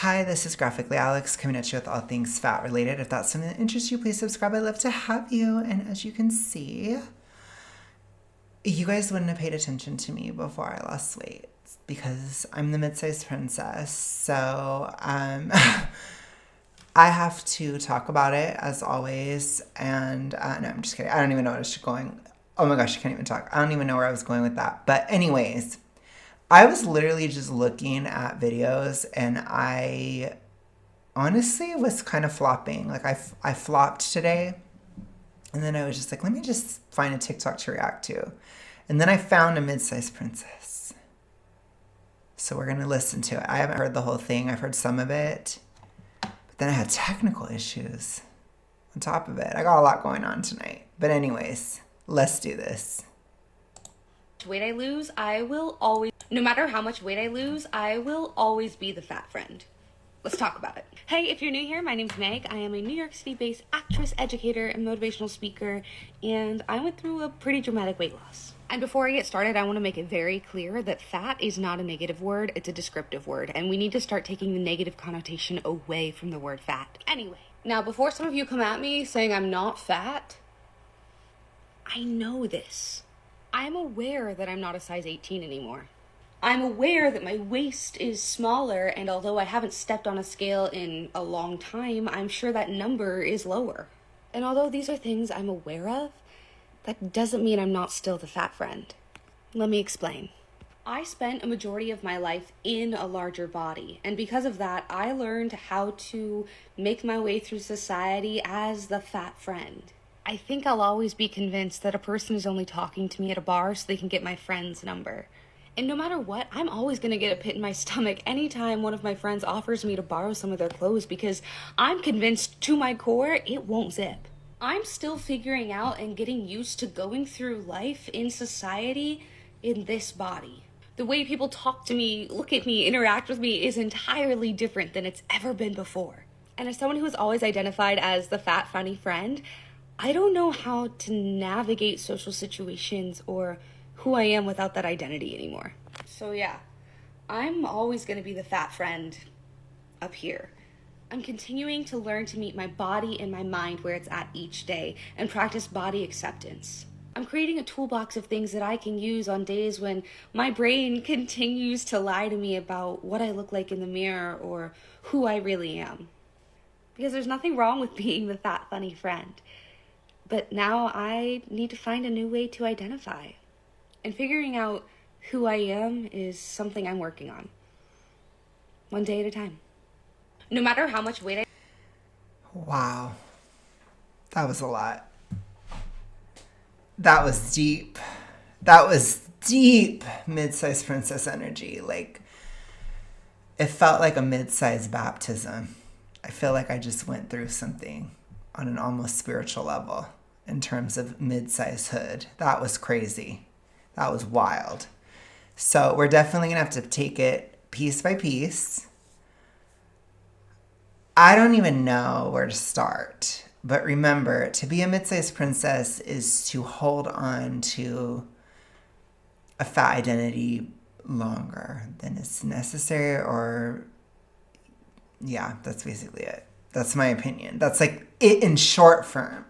Hi, this is Graphically Alex coming at you with all things fat related. If that's something that interests you, please subscribe. I'd love to have you. And as you can see, you guys wouldn't have paid attention to me before I lost weight because I'm the mid-sized princess. So I have to talk about it as always. And no, I'm just kidding. I don't even know where I was going. Oh my gosh, I can't even talk. I don't even know where I was going with that. But anyways, I was literally just looking at videos and I honestly was kind of flopping. Like I flopped today and then I was just like, let me just find a TikTok to react to. And then I found a mid-sized princess. So we're going to listen to it. I haven't heard the whole thing. I've heard some of it. But then I had technical issues on top of it. I got a lot going on tonight. But anyways, let's do this. Weight I lose, no matter how much weight I lose, I will always be the fat friend. Let's talk about it. Hey, if you're new here, my name's Meg. I am a New York City-based actress, educator, and motivational speaker, and I went through a pretty dramatic weight loss. And before I get started, I want to make it very clear that fat is not a negative word, it's a descriptive word, and we need to start taking the negative connotation away from the word fat. Anyway, now before some of you come at me saying I'm not fat, I know this. I'm aware that I'm not a size 18 anymore. I'm aware that my waist is smaller, and although I haven't stepped on a scale in a long time, I'm sure that number is lower. And although these are things I'm aware of, that doesn't mean I'm not still the fat friend. Let me explain. I spent a majority of my life in a larger body, and because of that, I learned how to make my way through society as the fat friend. I think I'll always be convinced that a person is only talking to me at a bar so they can get my friend's number. And no matter what, I'm always going to get a pit in my stomach anytime one of my friends offers me to borrow some of their clothes because I'm convinced to my core it won't zip. I'm still figuring out and getting used to going through life in society in this body. The way people talk to me, look at me, interact with me is entirely different than it's ever been before. And as someone who has always identified as the fat, funny friend, I don't know how to navigate social situations or who I am without that identity anymore. So yeah, I'm always going to be the fat friend up here. I'm continuing to learn to meet my body and my mind where it's at each day and practice body acceptance. I'm creating a toolbox of things that I can use on days when my brain continues to lie to me about what I look like in the mirror or who I really am. Because there's nothing wrong with being the fat, funny friend. But now I need to find a new way to identify. And figuring out who I am is something I'm working on. One day at a time. No matter how much weight I... Wow. That was a lot. That was deep. That was deep mid-sized princess energy. Like, it felt like a mid-sized baptism. I feel like I just went through something on an almost spiritual level in terms of mid-sized hood. That was crazy. That was wild. So we're definitely going to have to take it piece by piece. I don't even know where to start. But remember, to be a mid-sized princess is to hold on to a fat identity longer than is necessary, or yeah, that's basically it. That's my opinion. That's like it in short form.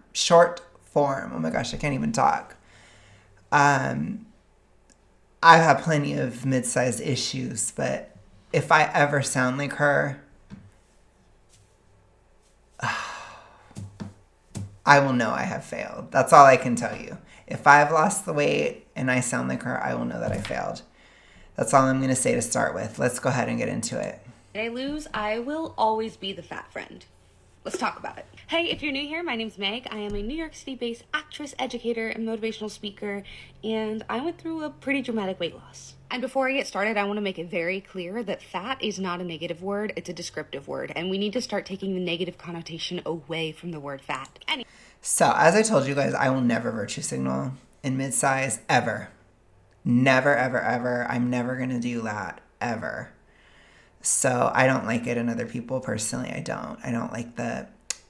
Oh my gosh, I can't even talk. I have plenty of mid-sized issues, but if I ever sound like her, I will know I have failed. That's all I can tell you. If I've lost the weight and I sound like her, I will know that I failed. That's all I'm going to say to start with. Let's go ahead and get into it. I lose, I will always be the fat friend. Let's talk about it. Hey, if you're new here, my name's Meg. I am a New York City-based actress, educator, and motivational speaker, and I went through a pretty dramatic weight loss. And before I get started, I want to make it very clear that fat is not a negative word, it's a descriptive word, and we need to start taking the negative connotation away from the word fat. So, as I told you guys, I will never virtue signal in mid-size, ever. Never, ever, ever. I'm never going to do that, ever. So I don't like it in other people. Personally, I don't. I don't like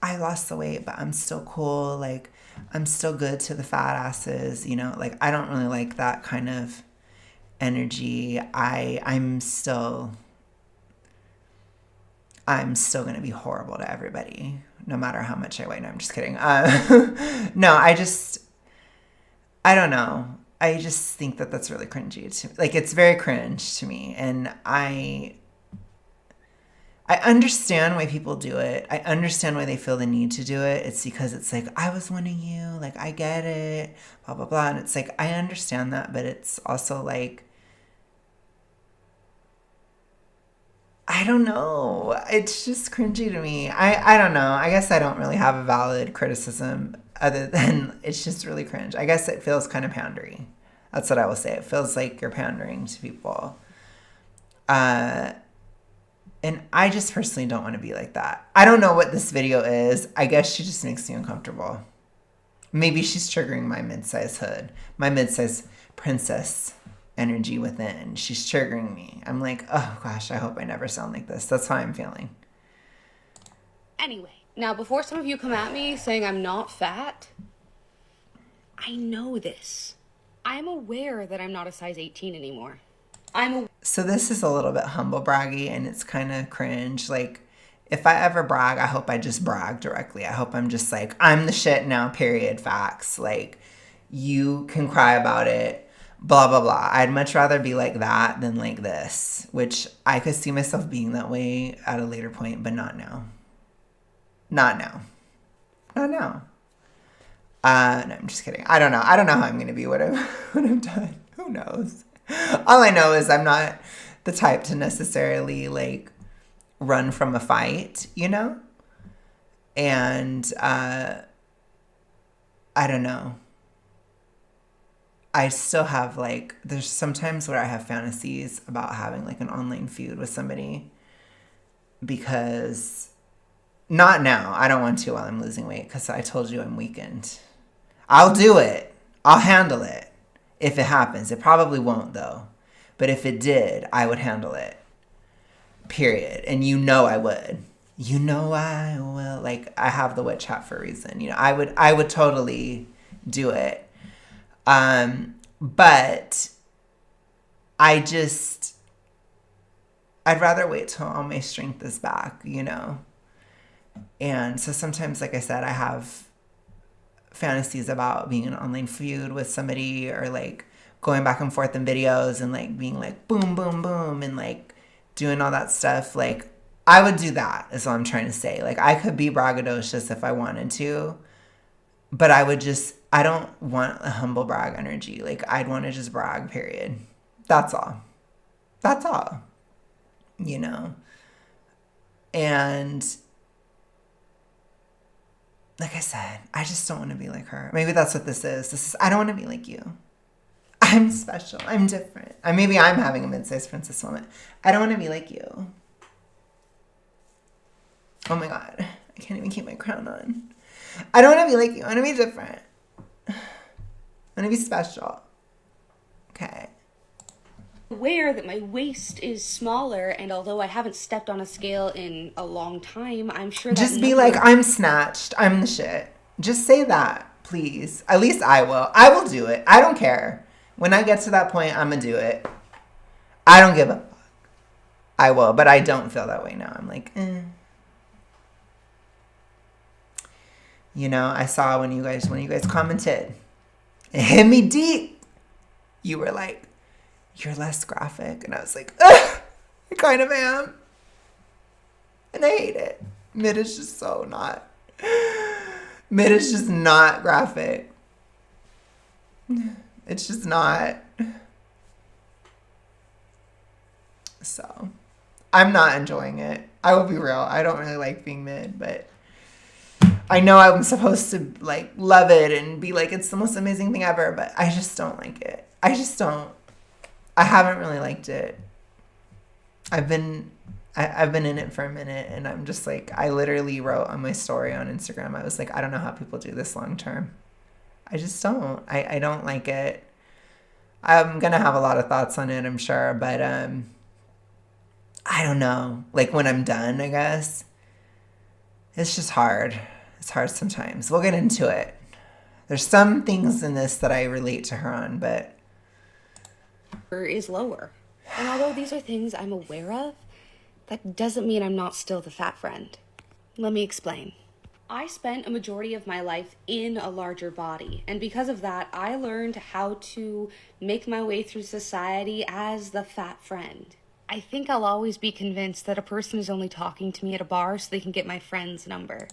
I lost the weight, but I'm still cool. Like, I'm still good to the fat asses, you know? Like, I don't really like that kind of energy. I'm still I'm still going to be horrible to everybody, no matter how much I weigh. No, I'm just kidding. No, I don't know. I just think that that's really cringy to me. Like, it's very cringe to me. And I understand why people do it. I understand why they feel the need to do it. It's because it's like, I was wanting you. Like, I get it. Blah, blah, blah. And it's like, I understand that. But it's also like, I don't know. It's just cringy to me. I don't know. I guess I don't really have a valid criticism other than it's just really cringe. I guess it feels kind of pandery. That's what I will say. It feels like you're pandering to people. And I just personally don't want to be like that. I don't know what this video is. I guess she just makes me uncomfortable. Maybe she's triggering my mid-size hood, my mid-size princess energy within. She's triggering me. I'm like, oh gosh, I hope I never sound like this. That's how I'm feeling. Anyway, now before some of you come at me saying I'm not fat, I know this. I'm aware that I'm not a size 18 anymore. So this is a little bit humble braggy, and it's kind of cringe. Like, if I ever brag, I hope I just brag directly. I hope I'm just like, I'm the shit now, period, facts. Like, you can cry about it, blah, blah, blah. I'd much rather be like that than like this, which I could see myself being that way at a later point, but not now. Not now. Not now. No, I'm just kidding. I don't know. I don't know how I'm going to be when I'm done. Who knows? All I know is I'm not the type to necessarily like run from a fight, you know? And I don't know. I still have like, there's sometimes where I have fantasies about having like an online feud with somebody because not now. I don't want to while I'm losing weight because I told you I'm weakened. I'll do it. I'll handle it. If it happens. It probably won't though. But if it did, I would handle it. Period. And you know I would. You know I will. Like, I have the witch hat for a reason. You know, I would totally do it. But I'd rather wait till all my strength is back, you know? And so sometimes, like I said, I have fantasies about being in an online feud with somebody or like going back and forth in videos and like being like boom, boom, boom and like doing all that stuff. Like, I would do that is what I'm trying to say. Like, I could be braggadocious if I wanted to, but I don't want a humble brag energy. Like, I'd want to just brag, period. That's all. That's all. You know? And like I said, I just don't want to be like her. Maybe that's what this is. I don't want to be like you. I'm special. I'm different. Maybe I'm having a mid-sized princess moment. I don't want to be like you. Oh my God. I can't even keep my crown on. I don't want to be like you. I want to be different. I want to be special. Okay. Aware that my waist is smaller, and although I haven't stepped on a scale in a long time, I'm sure that just be like, I'm snatched. I'm the shit. Just say that, please. At least I will. I will do it. I don't care. When I get to that point, I'm gonna do it. I don't give a fuck. I will, but I don't feel that way now. I'm like, You know, I saw when you guys commented, it hit me deep. You were like, you're less graphic. And I was like, ugh, I kind of am. And I hate it. Mid is just so not. Mid is just not graphic. It's just not. So, I'm not enjoying it. I will be real. I don't really like being mid, but I know I'm supposed to like love it and be like, it's the most amazing thing ever, but I just don't like it. I just don't. I haven't really liked it. I've been in it for a minute, and I'm just like, I literally wrote on my story on Instagram, I was like, I don't know how people do this long term. I just don't. I don't like it. I'm gonna have a lot of thoughts on it, I'm sure, but I don't know. Like, when I'm done, I guess. It's just hard. It's hard sometimes. We'll get into it. There's some things in this that I relate to her on, but is lower. And although these are things I'm aware of, that doesn't mean I'm not still the fat friend. Let me explain. I spent a majority of my life in a larger body, and because of that, I learned how to make my way through society as the fat friend. I think I'll always be convinced that a person is only talking to me at a bar so they can get my friend's number.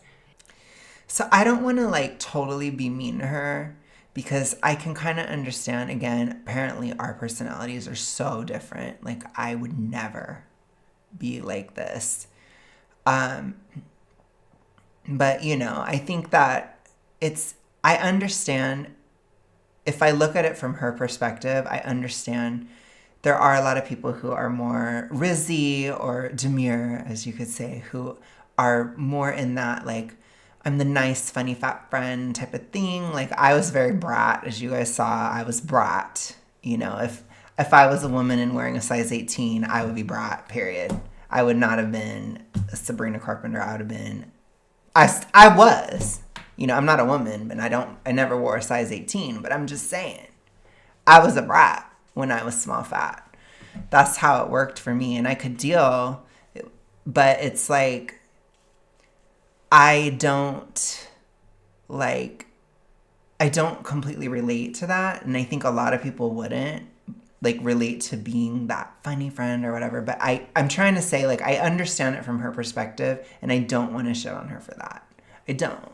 So I don't want to like totally be mean to her because I can kind of understand. Again, apparently our personalities are so different. Like I would never be like this. Um, but you know, I think that I understand if I look at it from her perspective, I understand there are a lot of people who are more rizzy or demure, as you could say, who are more in that like I'm the nice, funny, fat friend type of thing. Like I was very brat, as you guys saw. I was brat. You know, if I was a woman and wearing a size 18, I would be brat. Period. I would not have been Sabrina Carpenter. I would have been. I was. You know, I'm not a woman, but I never wore a size 18. But I'm just saying, I was a brat when I was small fat. That's how it worked for me, and I could deal. But it's like I don't like I don't completely relate to that, and I think a lot of people wouldn't like relate to being that funny friend or whatever. But I'm trying to say like I understand it from her perspective, and I don't want to shit on her for that. I don't.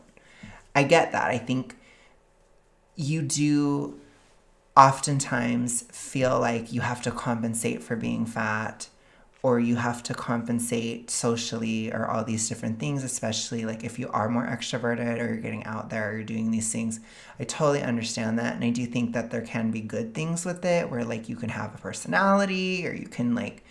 I get that. I think you do oftentimes feel like you have to compensate for being fat or you have to compensate socially or all these different things, especially like if you are more extroverted or you're getting out there or you're doing these things. I totally understand that. And I do think that there can be good things with it where like you can have a personality or you can like,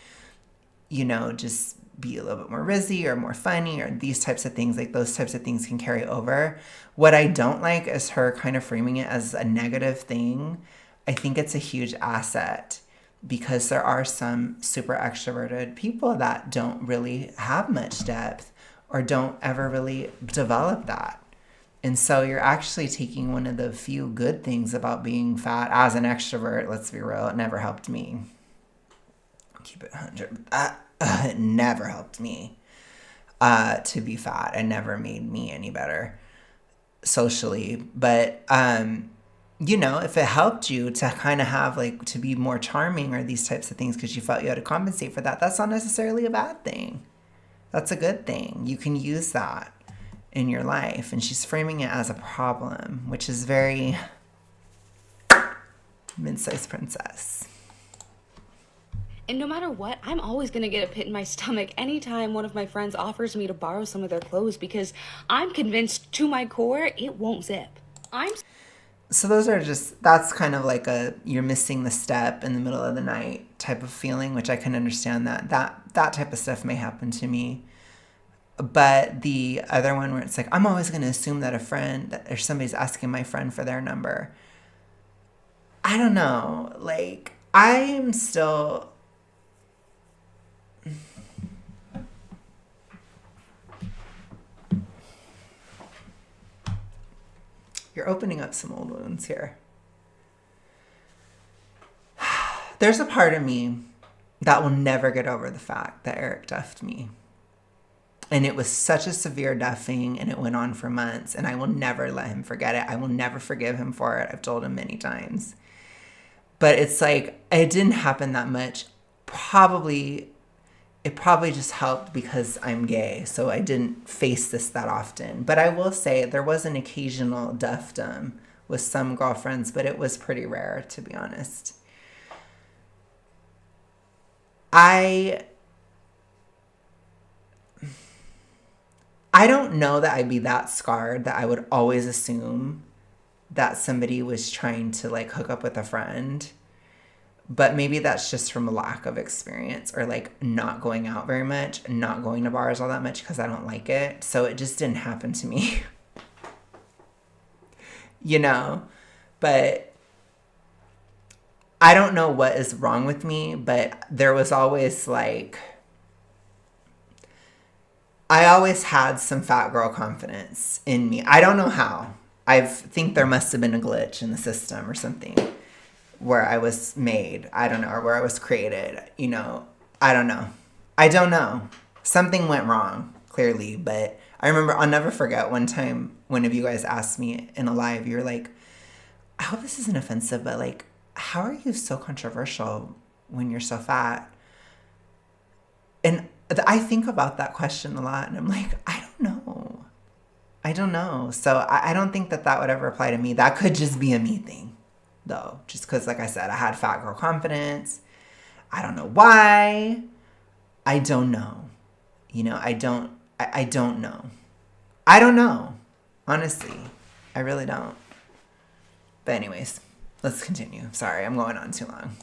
you know, just be a little bit more rizzy or more funny or these types of things. Like those types of things can carry over. What I don't like is her kind of framing it as a negative thing. I think it's a huge asset because there are some super extroverted people that don't really have much depth or don't ever really develop that. And so you're actually taking one of the few good things about being fat as an extrovert. Let's be real, it never helped me. Keep it 100. It never helped me to be fat. It never made me any better socially. But you know, if it helped you to kind of have like to be more charming or these types of things because you felt you had to compensate for that, that's not necessarily a bad thing. That's a good thing. You can use that in your life. And she's framing it as a problem, which is very Midsize Princess. And no matter what, I'm always going to get a pit in my stomach anytime one of my friends offers me to borrow some of their clothes because I'm convinced to my core it won't zip. So those are just, that's kind of like you're missing the step in the middle of the night type of feeling, which I can understand that type of stuff may happen to me. But the other one where it's like, I'm always going to assume that a friend or somebody's asking my friend for their number. I don't know. Like, I am still... You're opening up some old wounds here. There's a part of me that will never get over the fact that Eric duffed me. And it was such a severe duffing and it went on for months and I will never let him forget it. I will never forgive him for it. I've told him many times. But it's like, it didn't happen that much. It probably just helped because I'm gay, so I didn't face this that often. But I will say there was an occasional duffdom with some girlfriends, but it was pretty rare, to be honest. I don't know that I'd be that scarred that I would always assume that somebody was trying to like hook up with a friend. But maybe that's just from a lack of experience or like not going out very much, not going to bars all that much because I don't like it. So it just didn't happen to me. You know? But I don't know what is wrong with me, but there was always like... I always had some fat girl confidence in me. I don't know how. I think there must have been a glitch in the system or something where I was made. I don't know. Or where I was created. You know, I don't know. I don't know. Something went wrong, clearly. But I remember, I'll never forget one time one of you guys asked me in a live, you're like, I hope this isn't offensive, but like, how are you so controversial when you're so fat? And I think about that question a lot, and I'm like, I don't know. I don't know. So I don't think that that would ever apply to me. That could just be a me thing, though. Just because, like I said, I had fat girl confidence. I don't know why. I don't know. You know, I don't know. I don't know. Honestly, I really don't. But anyways, let's continue. Sorry, I'm going on too long.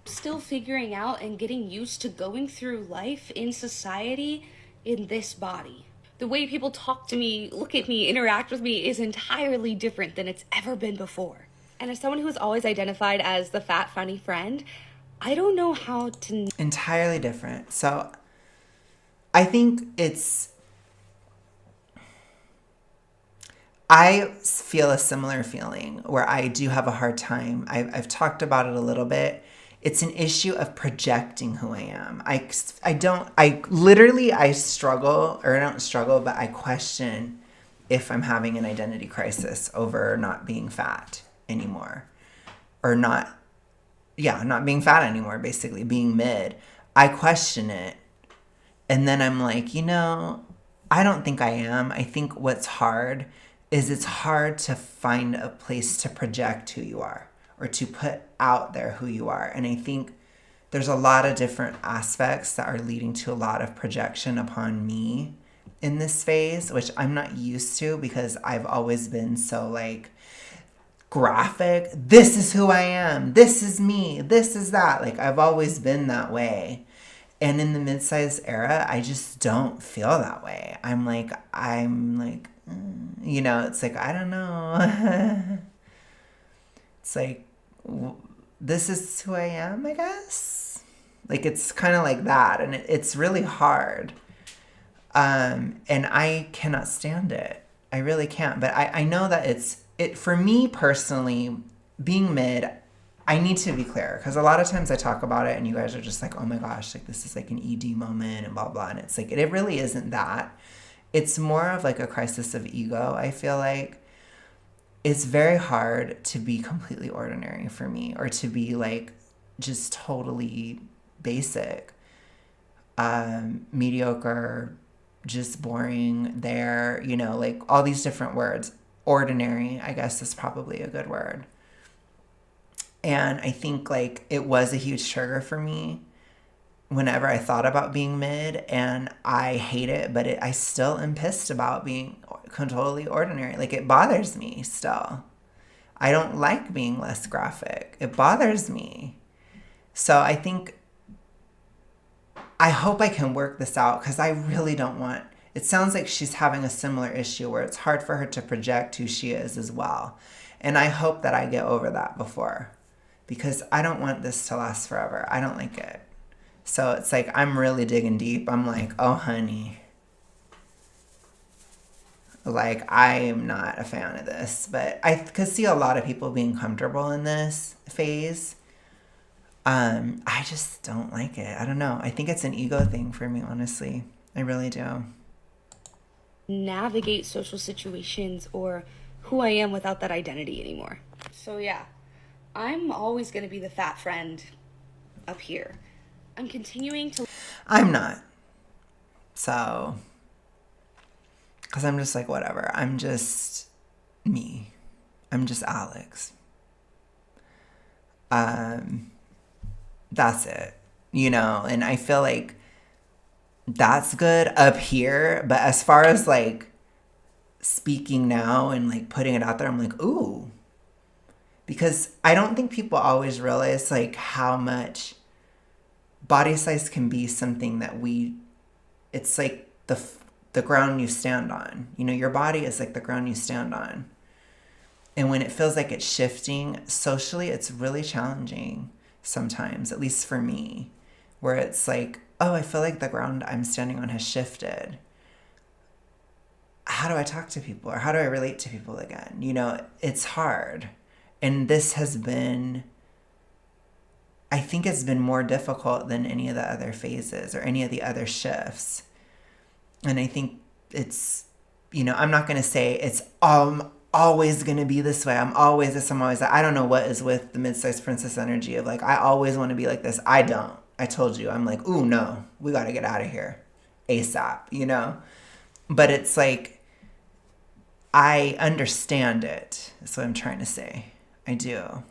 Still figuring out and getting used to going through life in society in this body. The way people talk to me, look at me, interact with me is entirely different than it's ever been before. And as someone who's always identified as the fat, funny friend, I don't know how to. Entirely different. So I think I feel a similar feeling where I do have a hard time. I've talked about it a little bit. It's an issue of projecting who I am. I struggle, or I don't struggle, but I question if I'm having an identity crisis over not being fat anymore. Or not being fat anymore, basically, being mid. I question it. And then I'm like, I don't think I am. I think what's hard is it's hard to find a place to project who you are or to put out there who you are. And I think there's a lot of different aspects that are leading to a lot of projection upon me in this phase, which I'm not used to because I've always been so like graphic. This is who I am. This is me. This is that. Like I've always been that way. And in the mid-size era, I just don't feel that way. I'm like, it's like, I don't know. It's like, this is who I am, I guess. Like, it's kind of like that. And it's really hard. And I cannot stand it. I really can't. But I know that for me personally, being mid, I need to be clear because a lot of times I talk about it and you guys are just like, oh my gosh, like this is like an ED moment and blah, blah. And it's like, it really isn't that. It's more of like a crisis of ego. I feel like it's very hard to be completely ordinary for me or to be like just totally basic, mediocre, just boring there, like all these different words. Ordinary, I guess, is probably a good word. And I think like it was a huge trigger for me whenever I thought about being mid, and I hate it, but I still am pissed about being totally ordinary. Like it bothers me still. I don't like being less graphic. It bothers me. So I hope I can work this out because I really don't want, it sounds like she's having a similar issue where it's hard for her to project who she is as well. And I hope that I get over that before. Because I don't want this to last forever. I don't like it. So it's like I'm really digging deep. I'm like, oh, honey. Like, I am not a fan of this. But I could see a lot of people being comfortable in this phase. I just don't like it. I don't know. I think it's an ego thing for me, honestly. I really do. Navigate social situations or who I am without that identity anymore. So yeah. I'm always going to be the fat friend up here. I'm continuing to. I'm not. So. Because I'm just like, whatever. I'm just me. I'm just Alex. That's it. And I feel like that's good up here. But as far as like speaking now and like putting it out there, I'm like, ooh. Because I don't think people always realize like how much body size can be something that it's like the ground you stand on. Your body is like the ground you stand on. And when it feels like it's shifting socially, it's really challenging sometimes, at least for me, where it's like, oh, I feel like the ground I'm standing on has shifted. How do I talk to people or how do I relate to people again? It's hard. And this has been I think it's been more difficult than any of the other phases or any of the other shifts. And I think it's, I'm not going to say it's always going to be this way. I'm always this, I'm always that. I don't know what is with the mid-sized princess energy of like, I always want to be like this. I don't. I told you. I'm like, ooh, no, we got to get out of here ASAP, But it's like, I understand it. That's what I'm trying to say. I do.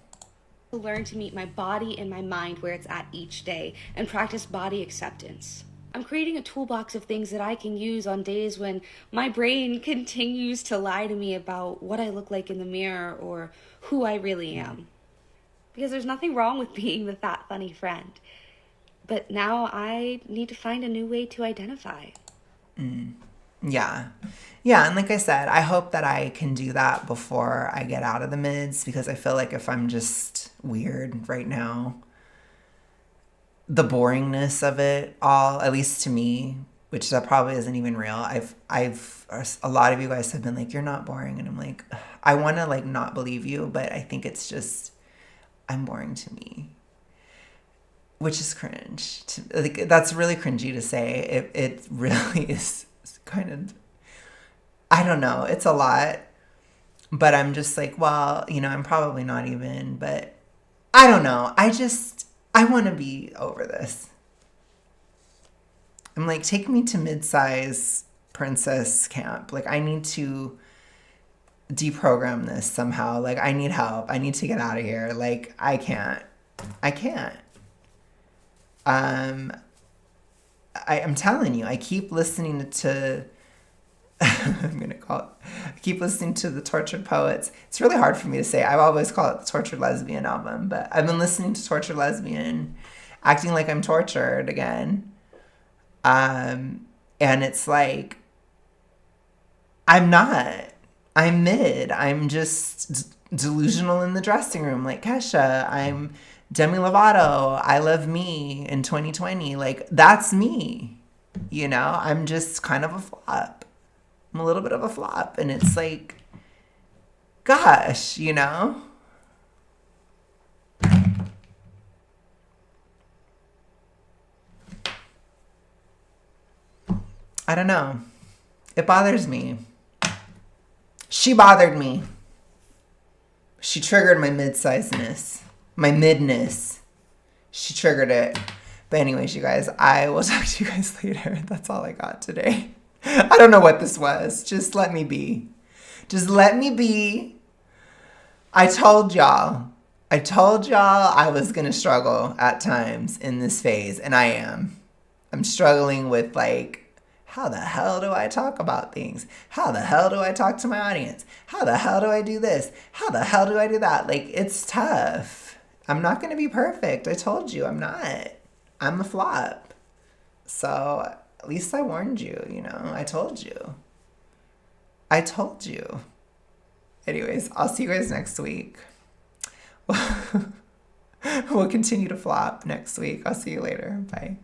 Learn to meet my body and my mind where it's at each day and practice body acceptance. I'm creating a toolbox of things that I can use on days when my brain continues to lie to me about what I look like in the mirror or who I really am. Because there's nothing wrong with being the fat, funny friend. But now I need to find a new way to identify. Yeah. Yeah. And like I said, I hope that I can do that before I get out of the mids, because I feel like if I'm just weird right now, the boringness of it all, at least to me, which that probably isn't even real. A lot of you guys have been like, you're not boring. And I'm like, I want to like not believe you, but I think it's just, I'm boring to me, which is cringe. Like, that's really cringy to say. It really is kind of, I don't know. It's a lot, but I'm just like, well, I'm probably not even, but I don't know. I want to be over this. I'm like, take me to Midsize princess camp. Like, I need to deprogram this somehow. Like, I need help. I need to get out of here. Like, I can't. I'm telling you, I keep listening to I'm gonna call it. I keep listening to the Tortured Poets. It's really hard for me to say. I always call it the Tortured Lesbian album, but I've been listening to Tortured Lesbian, acting like I'm tortured again. And it's like, I'm not. I'm mid. I'm just delusional in the dressing room, like Kesha. I'm Demi Lovato. I love me in 2020. Like, that's me. I'm just kind of a flop. I'm a little bit of a flop. And it's like, gosh, I don't know. It bothers me. She bothered me. She triggered my mid-sizeness, my midness. She triggered it. But anyways, you guys, I will talk to you guys later. That's all I got today. I don't know what this was. Just let me be. Just let me be. I told y'all I was going to struggle at times in this phase, and I am. I'm struggling with, like, how the hell do I talk about things? How the hell do I talk to my audience? How the hell do I do this? How the hell do I do that? Like, it's tough. I'm not going to be perfect. I told you I'm not. I'm a flop. So at least I warned you, I told you. Anyways, I'll see you guys next week. We'll continue to flop next week. I'll see you later. Bye.